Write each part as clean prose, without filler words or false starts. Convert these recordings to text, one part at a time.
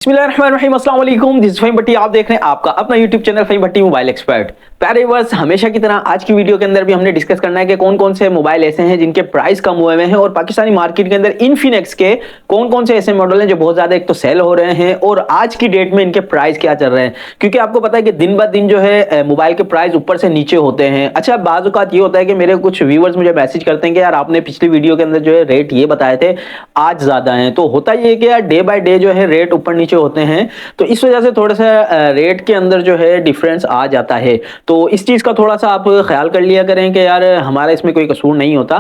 बिस्मिल्लाहिर्रहमानिर्रहीम, अस्सलाम वालेकुम। दिस इज फहीम भट्टी। आप देख रहे हैं आपका अपना यूट्यूब चैनल फहीम भट्टी मोबाइल एक्सपर्ट। प्यारे व्यूअर्स, हमेशा की तरह आज की वीडियो के अंदर भी हमने डिस्कस करना है कि कौन कौन से मोबाइल ऐसे हैं जिनके प्राइस कम हुए हैं और पाकिस्तानी मार्केट के अंदर इन्फिनेक्स के कौन कौन से ऐसे मॉडल हैं जो बहुत ज्यादा एक तो सेल हो रहे हैं और आज की डेट में इनके प्राइस क्या चल रहे हैं। क्योंकि आपको पता है कि दिन ब दिन जो है मोबाइल के प्राइस ऊपर से नीचे होते हैं। अच्छा, बाज़ औक़ात ये होता है कि मेरे कुछ व्यूअर्स मुझे मैसेज करते हैं कि यार आपने पिछली वीडियो के अंदर जो है रेट ये बताए थे, आज ज्यादा हैं। तो होता ये है कि यार डे बाय डे जो है रेट ऊपर नीचे होते हैं, तो इस वजह से थोड़ा सा रेट के अंदर जो है डिफरेंस आ जाता है। तो इस चीज़ का थोड़ा सा आप ख्याल कर लिया करें कि यार हमारा इसमें कोई कसूर नहीं होता।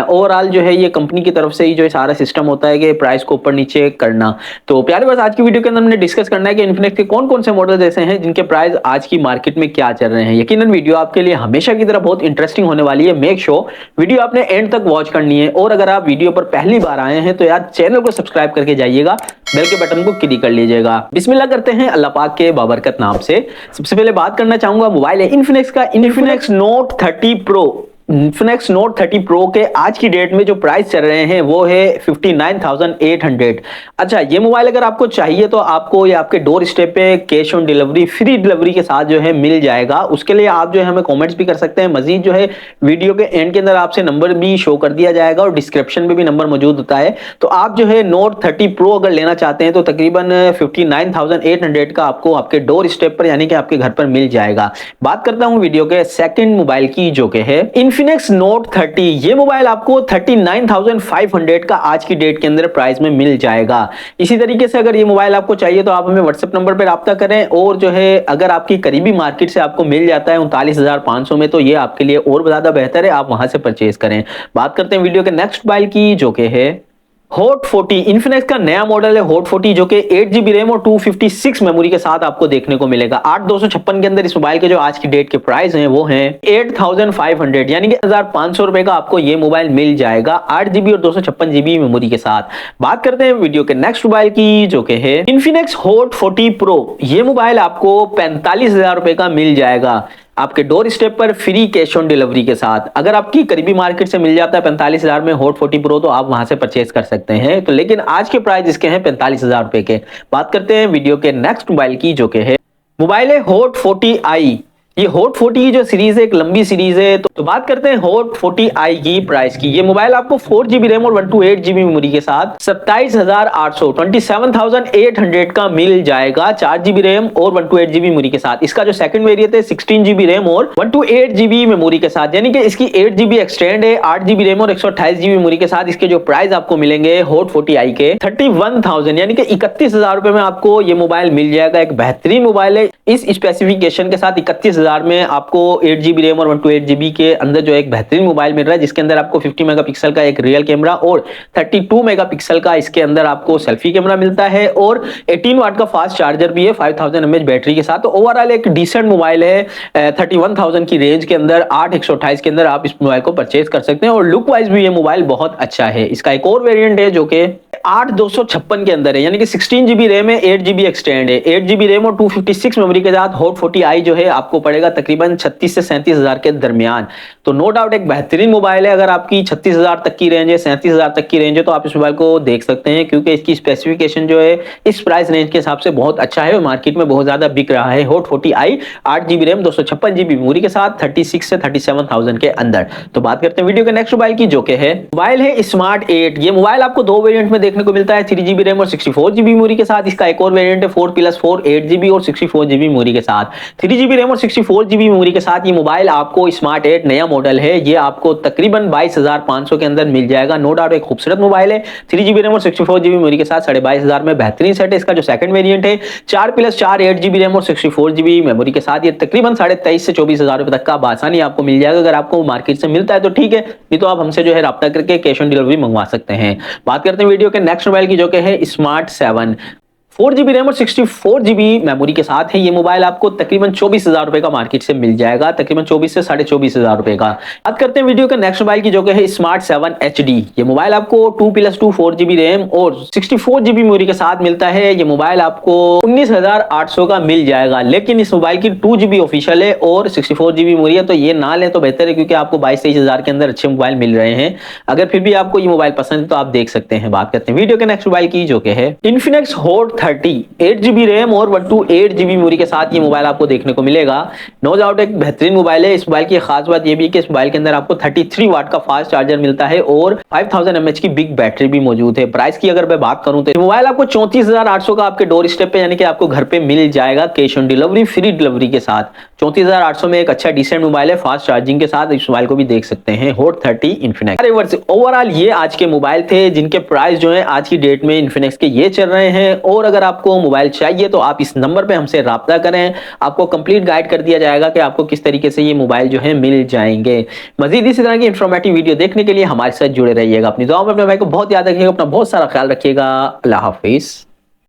ओवरऑल जो है ये कंपनी की तरफ से ही जो है सारा सिस्टम होता है कि प्राइस को ऊपर नीचे करना। तो प्यारे बस आज की वीडियो के अंदर हमने डिस्कस करना है कि इन्फिनिक्स के कौन कौन से मॉडल ऐसे हैं जिनके प्राइस आज की मार्केट में क्या चल रहे हैं। यकीनन वीडियो आपके लिए हमेशा की तरह बहुत इंटरेस्टिंग होने वाली है। मेक श्योर वीडियो आपने एंड तक वॉच करनी है और अगर आप वीडियो पर पहली बार आए हैं तो यार चैनल को सब्सक्राइब करके जाइएगा, बेल के बटन को क्लिक कर लीजिएगा। बिस्मिल्लाह करते हैं अल्लाह पाक के बाबरकत नाम से। सबसे पहले बात करना चाहूंगा मोबाइल है इन्फिनिक्स का, Infinix note 30 pro. Infinix note 30 pro के आज की डेट में जो प्राइस चल रहे हैं वो है 59,800। अच्छा, ये मोबाइल अगर आपको चाहिए तो आपको ये आपके डोर स्टेप पे cash on delivery, free delivery के साथ जो है मिल जाएगा। उसके लिए आप जो है हमें कमेंट्स भी कर सकते हैं। मजीद जो है वीडियो के एंड के अंदर आपसे नंबर भी शो कर दिया जाएगा और डिस्क्रिप्शन में भी नंबर मौजूद होता है। तो आप जो है नोट 30 प्रो अगर लेना चाहते हैं तो तकरीबन 59,800 का आपको आपके डोर स्टेप पर यानी कि आपके घर पर मिल जाएगा। बात करता हूं वीडियो के सेकंड मोबाइल की जो कि है इन्फिनिक्स नोट 30। ये मोबाइल आपको 39,500 का आज की डेट के अंदर प्राइस में मिल जाएगा। इसी तरीके से अगर ये मोबाइल आपको चाहिए तो आप हमें व्हाट्सएप नंबर पर राब्ता करें और जो है अगर आपकी करीबी मार्केट से आपको मिल जाता है 39,500 में तो ये आपके लिए और ज्यादा बेहतर है, आप वहां से परचेज करें। बात करते हैं वीडियो के नेक्स्ट मोबाइल की जो कि है हॉट 40। इन्फिनिक्स का नया मॉडल है हॉट 40 जो कि 8GB रैम और 256 मेमोरी के साथ आपको देखने को मिलेगा। 8,256 के अंदर इस मोबाइल के जो आज की डेट के प्राइस हैं वो हैं 8,500 यानी कि 1,500 रुपए का आपको ये मोबाइल मिल जाएगा 8GB और 256GB मेमोरी के साथ। बात करते हैं वीडियो के नेक्स्ट मोबाइल की जो कि है इन्फिनिक्स हॉट 40 प्रो। ये मोबाइल आपको 45,000 रुपए का मिल जाएगा आपके डोर स्टेप पर फ्री कैश ऑन डिलीवरी के साथ। अगर आपकी करीबी मार्केट से मिल जाता है 45,000 में हॉट 40 प्रो तो आप वहां से परचेज कर सकते हैं। तो लेकिन आज के प्राइस इसके हैं 45,000 रुपए के। बात करते हैं वीडियो के नेक्स्ट मोबाइल की जो कि है मोबाइल है हॉट 40i। ये हॉट 40 की जो सीरीज है एक लंबी सीरीज है। तो बात करते हैं हॉट 40i की प्राइस की। ये मोबाइल आपको 4GB रैम और 128GB मेमोरी के साथ 27,800 का मिल जाएगा 4GB रैम और 128GB मेमोरी के साथ। इसका जो सेकंड वेरिएंट है 16GB रैम और 128GB मेमोरी के साथ, यानी कि इसकी 8GB एक्सटेंड है, 8GB रैम और 128GB मेमोरी के साथ। इसके जो प्राइस आपको मिलेंगे हॉट 40i के 31,000 यानी कि 31,000 रुपए में आपको ये मोबाइल मिल जाएगा। एक बेहतरीन मोबाइल है इस स्पेसिफिकेशन के साथ। 31,000 में आपको 8GB रैम और 128GB के अंदर जो एक बेहतरीन मोबाइल मिल रहा है जिसके अंदर आपको 50 मेगापिक्सल का एक रियल कैमरा और 32 मेगापिक्सल का इसके अंदर आपको सेल्फी कैमरा मिलता है और 18 वाट का फास्ट चार्जर भी है 5000 mAh बैटरी के साथ। तो ओवरऑल एक डिसेंट मोबाइल है। 31,000 की रेंज के अंदर 8,128 के अंदर आप इस मोबाइल को परचेज कर सकते हैं और लुक वाइज भी ये मोबाइल बहुत अच्छा है। इसका एक और वेरिएंट है जो कि 8,256 के अंदर है, यानी कि 16GB रैम है, 8GB एक्सटेंड है, 8GB रैम और 256 मेमोरी के साथ हॉट 40i जो है आपको पड़ेगा तकरीबन 36 से 37,000 के दरमियान। तो नो डाउट एक बेहतरीन मोबाइल है। अगर आपकी 36,000 तक की रेंज है, 37,000 तक की रेंज है तो आप इस मोबाइल को देख सकते हैं क्योंकि इसकी स्पेसिफिकेशन जो है इस प्राइस रेंज के हिसाब से बहुत अच्छा है और मार्केट में बहुत ज्यादा बिक रहा है। Hot 40i 8GB RAM 256GB memory के साथ 36 से 37,000 के अंदर। तो बात करते हैं वीडियो के नेक्स्ट मोबाइल की जो कि है मोबाइल है स्मार्ट 8। ये मोबाइल आपको दो वेरिएंट में देखने को मिलता है, 3GB रैम और 64GB मेमोरी के साथ। इसका एक और वेरिएंट है 4+4 8GB और 64GB मेमोरी के साथ। 3GB रैम और 64GB मेमोरी के साथ ये मोबाइल आपको स्मार्ट 8 नया मॉडल है, ये आपको तकरीबन 22,500 के अंदर मिल जाएगा। नो डाउट एक खूबसूरत मोबाइल है। 3GB रैम और 64GB मेमोरी के साथ 22,500 में बेहतरीन सेट है। इसका जो सेकंड वेरिएंट है 4+4 8GB रैम और 64GB मेमोरी के साथ, ये तकरीबन 23,500 से 24,000 रुपए तक का आसानी आपको मिल जाएगा। अगर आपको मार्केट से मिलता है तो ठीक है, नहीं तो आप हमसे जो है राब्ता करके कैश ऑन डिलीवरी मंगवा सकते हैं। बात करते हैं वीडियो के नेक्स्ट मोबाइल की जो कि है स्मार्ट 7। 4GB रैम और 64GB मेमोरी के साथ है ये मोबाइल आपको तकरीबन 24,000 रुपए का मार्केट से मिल जाएगा, तकरीबन 24 से 24,500 रुपए का। बात करते हैं वीडियो के नेक्स्ट मोबाइल की जो कि है स्मार्ट 7 HD। ये मोबाइल आपको 2+2 4GB रैम और 64GB मेमोरी के साथ मिलता है। ये मोबाइल आपको 19,800 का मिल जाएगा, लेकिन इस मोबाइल की 2GB ऑफिशियल है और 64GB मेमोरी है, तो ये ना ले तो बेहतर है क्योंकि आपको 22-23,000 के अंदर अच्छे मोबाइल मिल रहे हैं। अगर फिर भी आपको ये मोबाइल पसंद है तो आप देख सकते हैं। बात करते हैं वीडियो के नेक्स्ट मोबाइल की जो कि है इन्फिनिक्स हॉट 30 8GB रैम और 128GB मेमोरी के साथ ये मोबाइल आपको देखने को मिलेगा। नो डाउट एक बेहतरीन मोबाइल है। इस मोबाइल की खास बात ये भी है कि इस मोबाइल के अंदर आपको 33 वाट का फास्ट चार्जर मिलता है और 5000 mAh की बिग बैटरी भी मौजूद है। प्राइस की अगर मैं बात करूं तो मोबाइल आपको 34,800 का आपके डोर स्टेप पे यानी कि आपको घर पे मिल जाएगा cash on delivery free delivery के साथ। 34,800 में एक अच्छा डिसेंट मोबाइल है फास्ट चार्जिंग के साथ। इस मोबाइल को भी देख सकते हैं हॉट 30 इन्फिनिक्स। ओवरऑल ये आज के मोबाइल थे जिनके प्राइस जो है आज की डेट में इन्फिनिक्स के ये चल रहे हैं। और अगर आपको मोबाइल चाहिए तो आप इस नंबर पे हमसे राब्ता करें, आपको कंप्लीट गाइड कर दिया जाएगा कि आपको किस तरीके से ये मोबाइल जो है मिल जाएंगे। मजीद इसी तरह की इंफॉर्मेटिव वीडियो देखने के लिए हमारे साथ जुड़े रहिएगा। अपनी दुआ में अपने भाई को बहुत याद रखिएगा, अपना बहुत सारा ख्याल रखिएगा। अल्लाह हाफिज।